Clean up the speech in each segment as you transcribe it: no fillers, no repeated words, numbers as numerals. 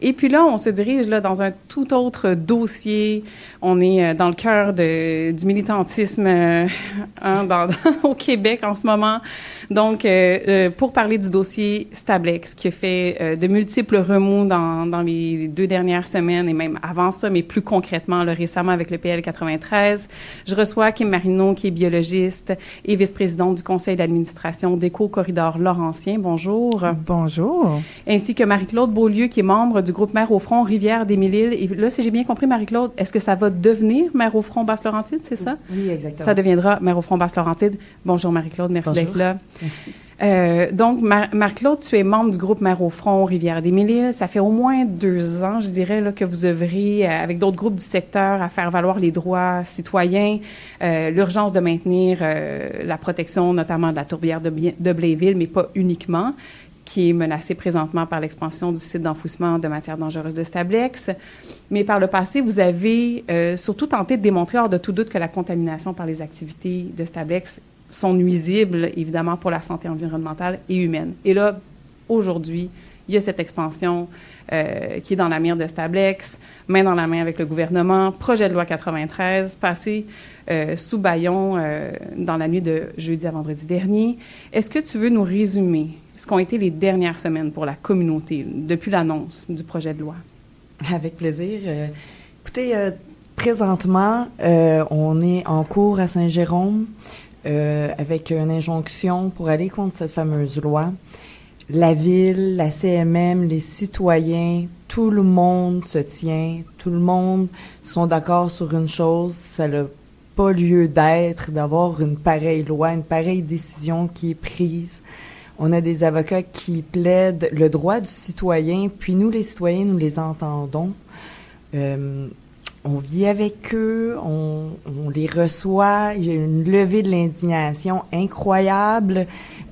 Et puis là, on se dirige là, dans un tout autre dossier. On est dans le cœur du militantisme au Québec en ce moment. Donc, pour parler du dossier Stablex, qui a fait de multiples remous dans les 2 dernières semaines et même avant ça, mais plus concrètement, là, récemment avec le PL 93, je reçois Kim Marino, qui est biologiste et vice-présidente du conseil d'administration d'Éco-Corridor Laurentien. Bonjour. Bonjour. Ainsi que Marie-Claude Beaulieu, qui est membre du groupe Mères au front Rivière-des-Mille-Îles. Et là, si j'ai bien compris, Marie-Claude, est-ce que ça va devenir Mères au front Basse-Laurentide, c'est ça? Oui, exactement. Ça deviendra Mères au front Basse-Laurentide. Bonjour Marie-Claude, merci d'être là. Merci. Donc, Marie-Claude, tu es membre du groupe Mères au front Rivière-des-Mille-Îles. Ça fait au moins 2 ans, je dirais, là, que vous œuvrez avec d'autres groupes du secteur à faire valoir les droits citoyens, l'urgence de maintenir la protection, notamment de la tourbière de Blainville, mais pas uniquement, qui est menacée présentement par l'expansion du site d'enfouissement de matières dangereuses de Stablex. Mais par le passé, vous avez surtout tenté de démontrer hors de tout doute que la contamination par les activités de Stablex sont nuisibles, évidemment, pour la santé environnementale et humaine. Et là, aujourd'hui, il y a cette expansion qui est dans la mire de Stablex, main dans la main avec le gouvernement, projet de loi 93, passé sous bâillon dans la nuit de jeudi à vendredi dernier. Est-ce que tu veux nous résumer ce qu'ont été les dernières semaines pour la communauté depuis l'annonce du projet de loi? Avec plaisir. Écoutez, présentement, on est en cours à Saint-Jérôme avec une injonction pour aller contre cette fameuse loi. La ville, la CMM, les citoyens, tout le monde se tient, tout le monde sont d'accord sur une chose, ça n'a pas lieu d'être d'avoir une pareille loi, une pareille décision qui est prise. On a des avocats qui plaident le droit du citoyen, puis nous, les citoyens, nous les entendons. On vit avec eux, on les reçoit, il y a une levée de l'indignation incroyable.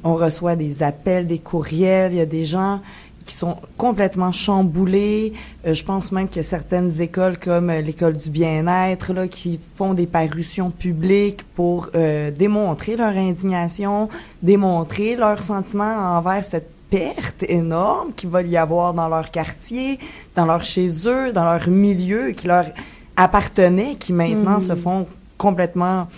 On reçoit des appels, des courriels, il y a des gens qui sont complètement chamboulés. Je pense même qu'il y a certaines écoles comme l'école du bien-être là, qui font des parutions publiques pour démontrer leur indignation, démontrer leur sentiment envers cette perte énorme qu'il va y avoir dans leur quartier, dans leur chez eux, dans leur milieu, qui leur appartenaient, qui maintenant se font complètement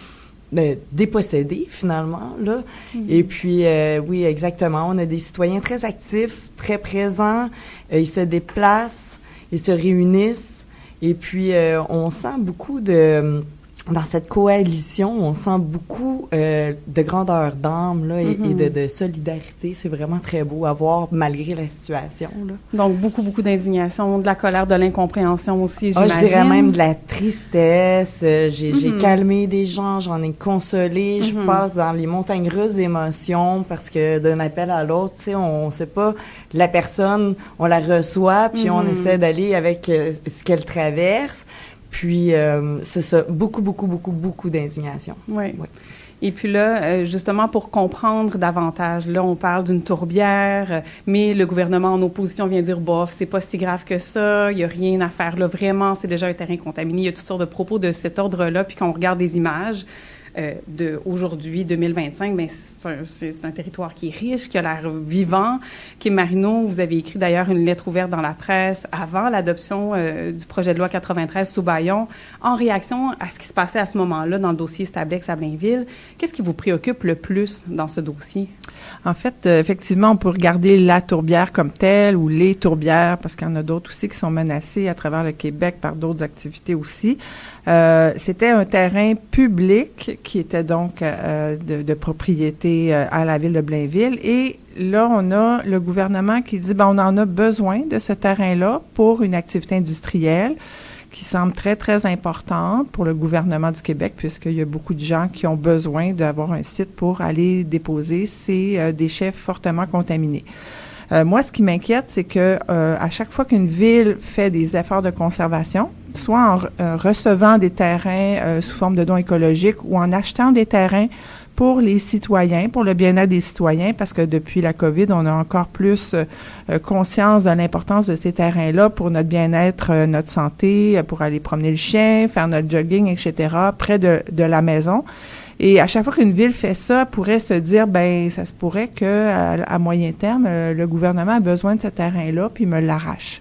dépossédés, finalement, là. Et puis, oui, exactement, on a des citoyens très actifs, très présents, ils se déplacent, ils se réunissent, et puis on sent beaucoup dans cette coalition, on sent beaucoup de grandeur d'âme là, et de solidarité. C'est vraiment très beau à voir malgré la situation. Là. Donc, beaucoup d'indignation, de la colère, de l'incompréhension aussi, j'imagine. Je dirais même de la tristesse. J'ai calmé des gens, j'en ai consolé. Je passe dans les montagnes russes d'émotions parce que d'un appel à l'autre, tu sais, on sait pas, la personne, on la reçoit, puis on essaie d'aller avec ce qu'elle traverse. Puis, c'est ça, beaucoup d'indignation. Oui. Et puis là, justement, pour comprendre davantage, là, on parle d'une tourbière, mais le gouvernement en opposition vient dire, bof, c'est pas si grave que ça, il y a rien à faire là, vraiment, c'est déjà un terrain contaminé. Il y a toutes sortes de propos de cet ordre-là, puis quand on regarde des images d'aujourd'hui, 2025, bien, c'est un territoire qui est riche, qui a l'air vivant. Kim Marino, vous avez écrit d'ailleurs une lettre ouverte dans la presse avant l'adoption du projet de loi 93 sous bâillon, en réaction à ce qui se passait à ce moment-là dans le dossier Stablex à Blainville. Qu'est-ce qui vous préoccupe le plus dans ce dossier? En fait, effectivement, on peut regarder la tourbière comme telle ou les tourbières, parce qu'il y en a d'autres aussi qui sont menacées à travers le Québec par d'autres activités aussi. C'était un terrain public qui était donc de propriété à la ville de Blainville. Et là, on a le gouvernement qui dit, on en a besoin de ce terrain-là pour une activité industrielle qui semble très importante pour le gouvernement du Québec, puisqu'il y a beaucoup de gens qui ont besoin d'avoir un site pour aller déposer ces déchets fortement contaminés. Moi, ce qui m'inquiète, c'est que à chaque fois qu'une ville fait des efforts de conservation, soit en recevant des terrains sous forme de dons écologiques ou en achetant des terrains pour les citoyens, pour le bien-être des citoyens, parce que depuis la COVID, on a encore plus conscience de l'importance de ces terrains-là pour notre bien-être, notre santé, pour aller promener le chien, faire notre jogging, etc., près de la maison. Et à chaque fois qu'une ville fait ça, pourrait se dire, ben ça se pourrait que à moyen terme, le gouvernement a besoin de ce terrain-là, puis me l'arrache.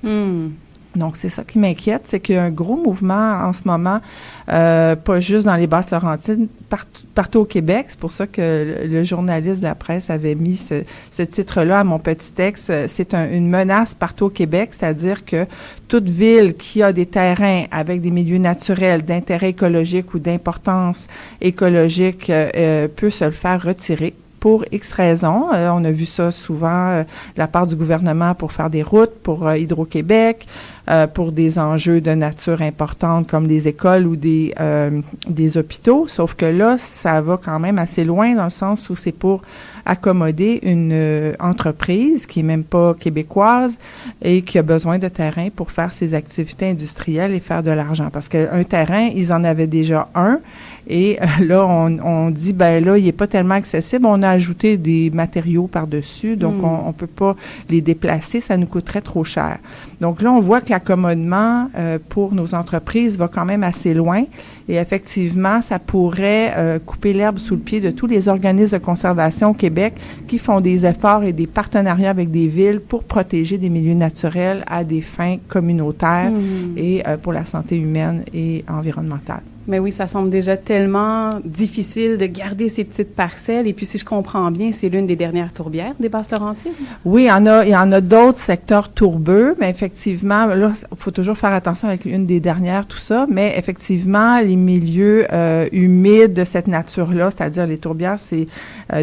Donc, c'est ça qui m'inquiète, c'est qu'il y a un gros mouvement en ce moment, pas juste dans les Basses-Laurentides, partout au Québec. C'est pour ça que le journaliste de la presse avait mis ce titre-là à mon petit texte. C'est une menace partout au Québec, c'est-à-dire que toute ville qui a des terrains avec des milieux naturels d'intérêt écologique ou d'importance écologique peut se le faire retirer. Pour X raisons. On a vu ça souvent de la part du gouvernement pour faire des routes, pour Hydro-Québec, pour des enjeux de nature importante comme les écoles ou des hôpitaux. Sauf que là, ça va quand même assez loin dans le sens où c'est pour accommoder une entreprise qui est même pas québécoise et qui a besoin de terrain pour faire ses activités industrielles et faire de l'argent. Parce qu'un terrain, ils en avaient déjà un. Et là, on dit, ben là, il n'est pas tellement accessible. On a ajouté des matériaux par-dessus, donc on ne peut pas les déplacer. Ça nous coûterait trop cher. Donc là, on voit que l'accommodement pour nos entreprises va quand même assez loin. Et effectivement, ça pourrait couper l'herbe sous le pied de tous les organismes de conservation au Québec qui font des efforts et des partenariats avec des villes pour protéger des milieux naturels à des fins communautaires et pour la santé humaine et environnementale. Mais oui, ça semble déjà tellement difficile de garder ces petites parcelles. Et puis, si je comprends bien, c'est l'une des dernières tourbières des Basses-Laurentides? Oui, il y en a d'autres secteurs tourbeux, mais effectivement, là, il faut toujours faire attention avec une des dernières, tout ça. Mais effectivement, les milieux humides de cette nature-là, c'est-à-dire les tourbières, c'est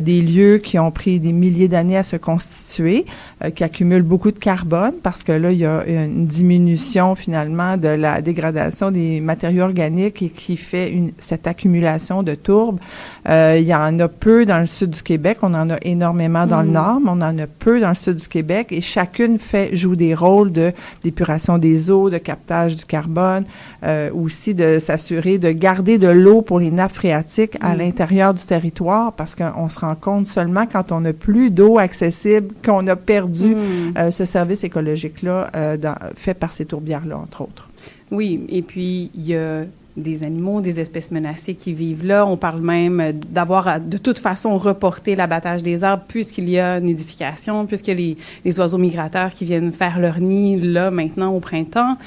des lieux qui ont pris des milliers d'années à se constituer, qui accumulent beaucoup de carbone parce que là, il y a une diminution finalement de la dégradation des matériaux organiques et qui fait cette accumulation de tourbes. Il y en a peu dans le sud du Québec, on en a énormément dans le nord, mais on en a peu dans le sud du Québec et chacune joue des rôles d'épuration des eaux, de captage du carbone, aussi de s'assurer de garder de l'eau pour les nappes phréatiques à l'intérieur du territoire parce qu'on se rend compte seulement quand on n'a plus d'eau accessible qu'on a perdu ce service écologique-là fait par ces tourbières-là, entre autres. Oui, et puis il y a des animaux, des espèces menacées qui vivent là. On parle même d'avoir de toute façon reporté l'abattage des arbres puisqu'il y a nidification, puisqu'il y a les oiseaux migrateurs qui viennent faire leur nid là maintenant au printemps.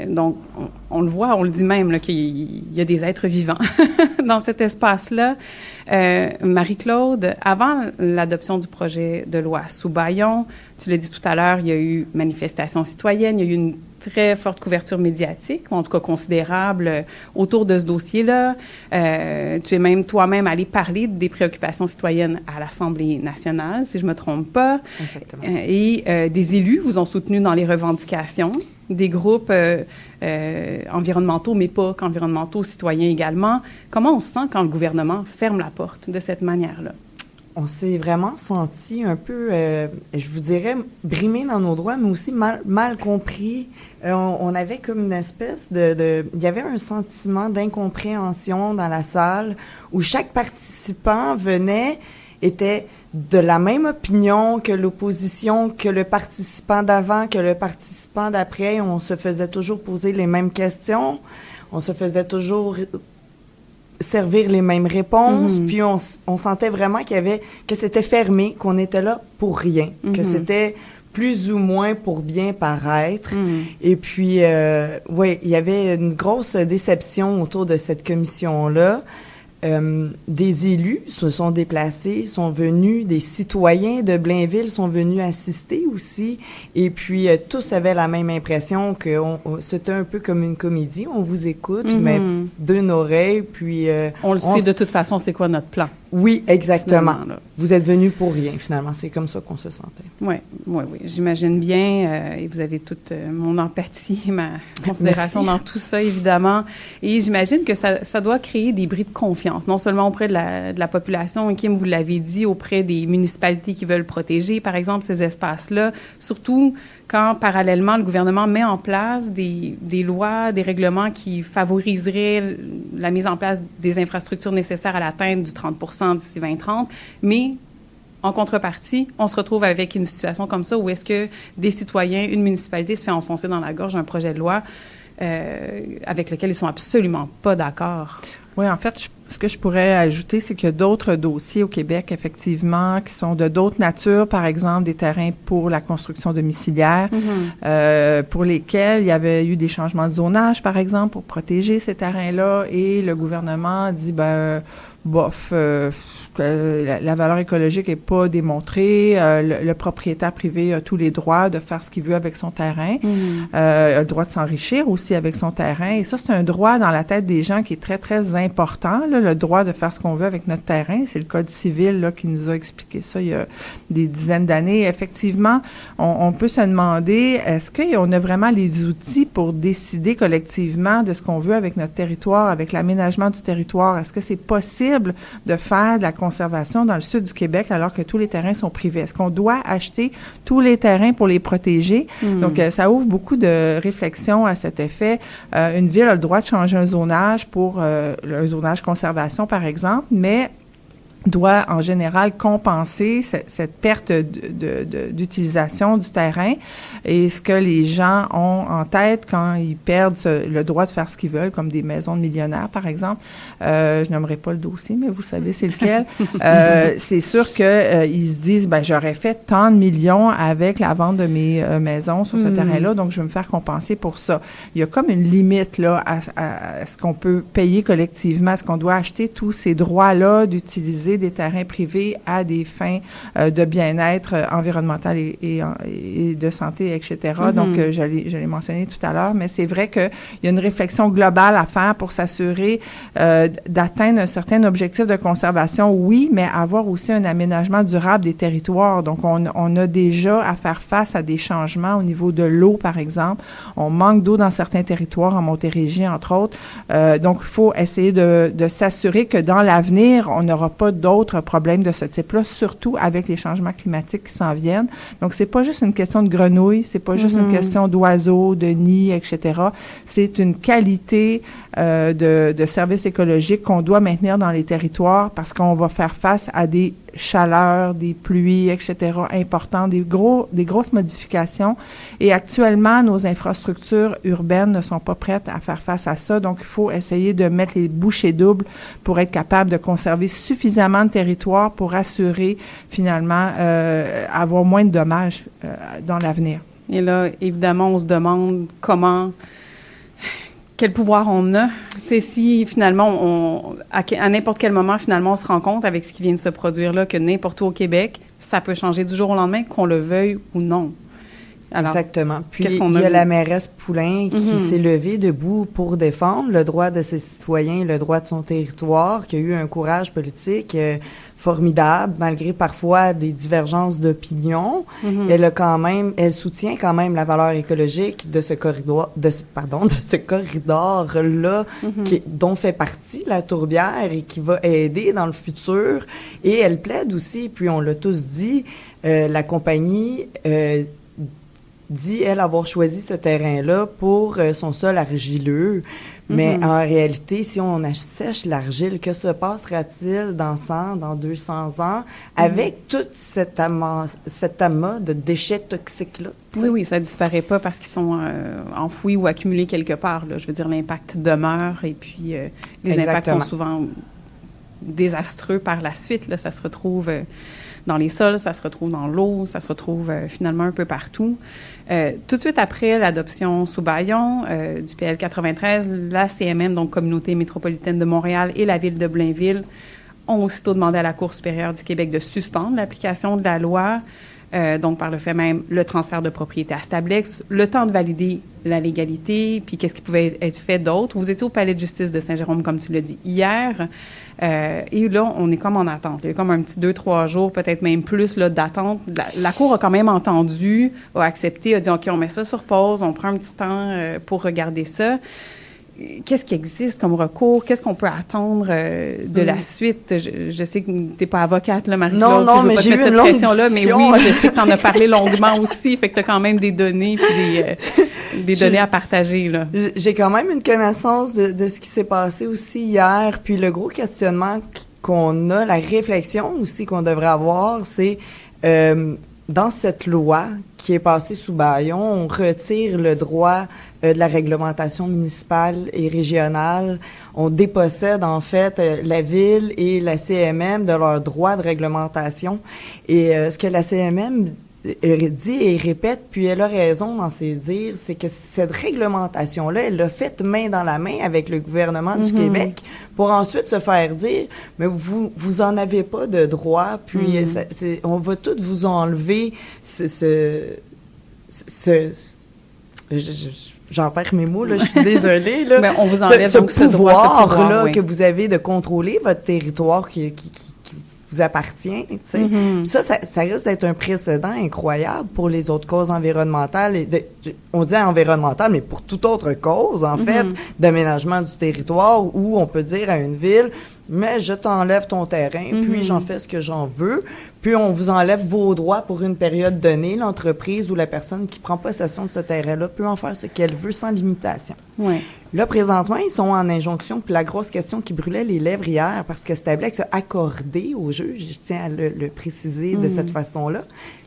Donc, on le voit, on le dit même là, qu'il y a des êtres vivants dans cet espace-là. Marie-Claude, avant l'adoption du projet de loi sous Baillon, tu l'as dit tout à l'heure, il y a eu manifestation citoyenne, il y a eu une très forte couverture médiatique, ou en tout cas considérable, autour de ce dossier-là. Tu es même toi-même allé parler des préoccupations citoyennes à l'Assemblée nationale, si je ne me trompe pas. Exactement. Et des élus vous ont soutenu dans les revendications, des groupes environnementaux, mais pas qu'environnementaux, citoyens également. Comment on se sent quand le gouvernement ferme la porte de cette manière-là? On s'est vraiment senti un peu, je vous dirais, brimé dans nos droits, mais aussi mal compris. On avait comme une espèce il y avait un sentiment d'incompréhension dans la salle où chaque participant était de la même opinion que l'opposition, que le participant d'avant, que le participant d'après. On se faisait toujours poser les mêmes questions. On se faisait toujours servir les mêmes réponses, puis on sentait vraiment que c'était fermé, qu'on était là pour rien, que c'était plus ou moins pour bien paraître. Et puis, oui, il y avait une grosse déception autour de cette commission-là. Des élus se sont déplacés, sont venus, des citoyens de Blainville sont venus assister aussi, et puis tous avaient la même impression que c'était un peu comme une comédie, on vous écoute, mais d'une oreille, puis... on le sait de toute façon, c'est quoi notre plan? Oui, exactement. Vous êtes venus pour rien, finalement. C'est comme ça qu'on se sentait. Oui. J'imagine bien, et vous avez toute mon empathie, ma considération dans tout ça, évidemment. Et j'imagine que ça doit créer des bris de confiance, non seulement auprès de la population, Kim, vous l'avez dit, auprès des municipalités qui veulent protéger, par exemple, ces espaces-là, surtout quand, parallèlement, le gouvernement met en place des lois, des règlements qui favoriseraient la mise en place des infrastructures nécessaires à l'atteinte du 30 % d'ici 2030, mais en contrepartie, on se retrouve avec une situation comme ça où est-ce que des citoyens, une municipalité se fait enfoncer dans la gorge un projet de loi avec lequel ils sont absolument pas d'accord. Oui, en fait, ce que je pourrais ajouter, c'est qu'il y a d'autres dossiers au Québec, effectivement, qui sont de d'autres natures, par exemple des terrains pour la construction domiciliaire, pour lesquels il y avait eu des changements de zonage, par exemple, pour protéger ces terrains-là, et le gouvernement dit, bof, la valeur écologique n'est pas démontrée. Le propriétaire privé a tous les droits de faire ce qu'il veut avec son terrain. A le droit de s'enrichir aussi avec son terrain. Et ça, c'est un droit dans la tête des gens qui est très, très important, là, le droit de faire ce qu'on veut avec notre terrain. C'est le Code civil là, qui nous a expliqué ça il y a des dizaines d'années. Effectivement, on peut se demander, est-ce qu'on a vraiment les outils pour décider collectivement de ce qu'on veut avec notre territoire, avec l'aménagement du territoire? Est-ce que c'est possible de faire de la conservation dans le sud du Québec alors que tous les terrains sont privés? Est-ce qu'on doit acheter tous les terrains pour les protéger? Donc, ça ouvre beaucoup de réflexions à cet effet. Une ville a le droit de changer un zonage pour un zonage conservation, par exemple, mais doit en général compenser cette perte d'utilisation du terrain. Et ce que les gens ont en tête quand ils perdent le droit de faire ce qu'ils veulent, comme des maisons de millionnaires, par exemple, je nommerai pas le dossier, mais vous savez c'est lequel, c'est sûr que ils se disent, j'aurais fait tant de millions avec la vente de mes maisons sur ce terrain-là, donc je vais me faire compenser pour ça. Il y a comme une limite là à ce qu'on peut payer collectivement, est-ce qu'on doit acheter tous ces droits-là d'utiliser des terrains privés à des fins de bien-être environnemental et de santé, etc. Donc, je l'ai mentionné tout à l'heure, mais c'est vrai qu'il y a une réflexion globale à faire pour s'assurer d'atteindre un certain objectif de conservation, oui, mais avoir aussi un aménagement durable des territoires. Donc, on a déjà à faire face à des changements au niveau de l'eau, par exemple. On manque d'eau dans certains territoires, en Montérégie, entre autres. Donc, il faut essayer de s'assurer que dans l'avenir, on n'aura pas d'autres problèmes de ce type-là, surtout avec les changements climatiques qui s'en viennent. Donc, c'est pas juste une question de grenouilles, c'est pas juste une question d'oiseaux, de nids, etc. C'est une qualité de services écologiques qu'on doit maintenir dans les territoires parce qu'on va faire face à des chaleurs, des pluies, etc., importantes, des grosses modifications. Et actuellement, nos infrastructures urbaines ne sont pas prêtes à faire face à ça. Donc, il faut essayer de mettre les bouchées doubles pour être capable de conserver suffisamment de territoire pour assurer, finalement, avoir moins de dommages dans l'avenir. Et là, évidemment, on se demande quel pouvoir on a. Tu sais, si finalement, à n'importe quel moment, finalement, on se rend compte avec ce qui vient de se produire là, que n'importe où au Québec, ça peut changer du jour au lendemain, qu'on le veuille ou non. Alors, exactement. Puis, il y a la mairesse Poulain qui s'est levée debout pour défendre le droit de ses citoyens, le droit de son territoire, qui a eu un courage politique formidable, malgré parfois des divergences d'opinion. Elle soutient quand même la valeur écologique de ce corridor, de ce corridor-là, dont fait partie la tourbière et qui va aider dans le futur. Et elle plaide aussi, puis on l'a tous dit, la compagnie dit, elle, avoir choisi ce terrain-là pour son sol argileux. Mais en réalité, si on assèche l'argile, que se passera-t-il dans 100, dans 200 ans, avec tout cet amas de déchets toxiques-là? Oui, ça disparaît pas parce qu'ils sont enfouis ou accumulés quelque part, là. Je veux dire, l'impact demeure et puis les impacts sont souvent désastreux par la suite, là. Ça se retrouve dans les sols, ça se retrouve dans l'eau, ça se retrouve finalement un peu partout. Tout de suite après l'adoption sous Baillon du PL 93, la CMM, donc Communauté métropolitaine de Montréal, et la Ville de Blainville ont aussitôt demandé à la Cour supérieure du Québec de suspendre l'application de la loi, donc par le fait même le transfert de propriété à Stablex, le temps de valider la légalité, puis qu'est-ce qui pouvait être fait d'autre. Vous étiez au Palais de justice de Saint-Jérôme, comme tu l'as dit, hier, et là, on est comme en attente. Il y a comme un petit 2-3 jours, peut-être même plus, là, d'attente. La Cour a quand même entendu, a accepté, a dit, OK, on met ça sur pause, on prend un petit temps pour regarder ça. Qu'est-ce qui existe comme recours? Qu'est-ce qu'on peut attendre de la suite? Je sais que tu n'es pas avocate, là, Marie-Claude. Non, mais j'ai eu une longue discussion. Mais oui, je sais que tu en as parlé longuement aussi, fait que tu as quand même des données puis des données à partager, là. J'ai quand même une connaissance de ce qui s'est passé aussi hier, puis le gros questionnement qu'on a, la réflexion aussi qu'on devrait avoir, c'est dans cette loi qui est passée sous bâillon, on retire le droit de la réglementation municipale et régionale. On dépossède, en fait, la Ville et la CMM de leur droit de réglementation. Et ce que la CMM dit et répète, puis elle a raison dans ses dires, c'est que cette réglementation-là, elle l'a faite main dans la main avec le gouvernement du Québec pour ensuite se faire dire, mais vous en avez pas de droit, puis on va tout vous enlever j'en perds mes mots, là, je suis désolée, là. Mais on vous enlève ce donc ce pouvoir, là, que vous avez de contrôler votre territoire qui vous appartient, tu sais. Ça risque d'être un précédent incroyable pour les autres causes environnementales. On dit environnementales, mais pour toute autre cause, en fait, d'aménagement du territoire, où on peut dire à une ville, mais je t'enlève ton terrain, puis j'en fais ce que j'en veux, puis on vous enlève vos droits pour une période donnée. L'entreprise ou la personne qui prend possession de ce terrain-là peut en faire ce qu'elle veut sans limitation. Ouais. Là, présentement, ils sont en injonction. Puis la grosse question qui brûlait les lèvres hier, parce que Stablex a accordé au juge, je tiens à le préciser de cette façon-là,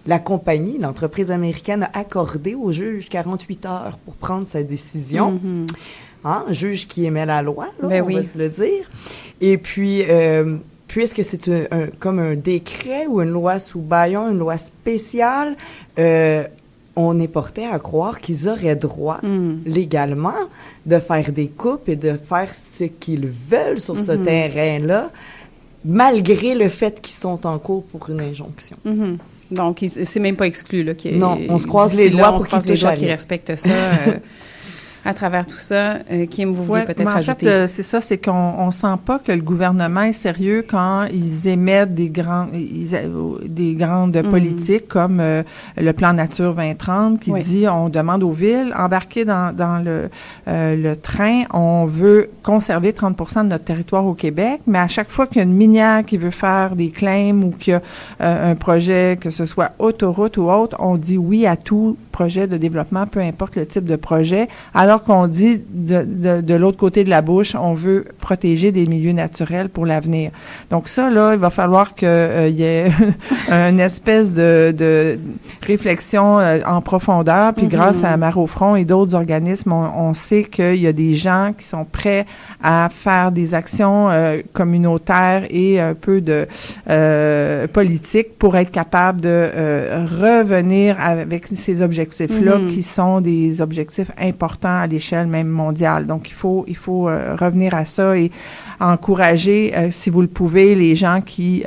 la compagnie, l'entreprise américaine, a accordé au juge 48 heures pour prendre sa décision. Un juge qui émet la loi, là, on va se le dire. Et puis, puisque c'est comme un décret ou une loi sous bâillon, une loi spéciale, on est porté à croire qu'ils auraient droit légalement de faire des coupes et de faire ce qu'ils veulent sur ce terrain-là, malgré le fait qu'ils sont en cours pour une injonction. Donc, c'est même pas exclu, là. Non, on se croise les doigts pour qu'ils touchent à rien. Qui respectent ça. À travers tout ça, Kim, vous voulez peut-être ajouter? En fait, c'est ça, c'est qu'on sent pas que le gouvernement est sérieux quand ils émettent des grandes politiques comme le plan Nature 2030 qui dit on demande aux villes, embarquez dans le train, on veut conserver 30% de notre territoire au Québec, mais à chaque fois qu'il y a une minière qui veut faire des claims ou qu'il y a un projet, que ce soit autoroute ou autre, on dit oui à tout projet de développement, peu importe le type de projet, alors qu'on dit de l'autre côté de la bouche, on veut protéger des milieux naturels pour l'avenir. Donc ça, là, il va falloir qu'il y ait une espèce de réflexion en profondeur, puis grâce à Mare au front et d'autres organismes, on sait qu'il y a des gens qui sont prêts à faire des actions communautaires et un peu de politique pour être capable de revenir avec ces objectifs qui sont des objectifs importants à l'échelle même mondiale. Donc, il faut revenir à ça et encourager, si vous le pouvez, les gens qui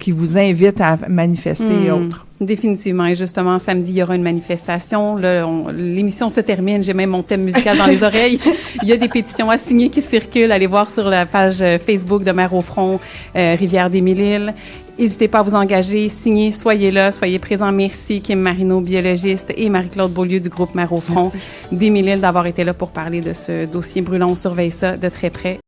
vous invitent à manifester et autres. Définitivement. Et justement, samedi, il y aura une manifestation. Là, l'émission se termine. J'ai même mon thème musical dans les oreilles. Il y a des pétitions à signer qui circulent. Allez voir sur la page Facebook de Mare au front, Rivière-des-Mille-Îles. N'hésitez pas à vous engager, signez, soyez là, soyez présents. Merci Kim Marino, biologiste, et Marie-Claude Beaulieu du groupe Mare au front des Mille-Îles d'avoir été là pour parler de ce dossier brûlant. On surveille ça de très près.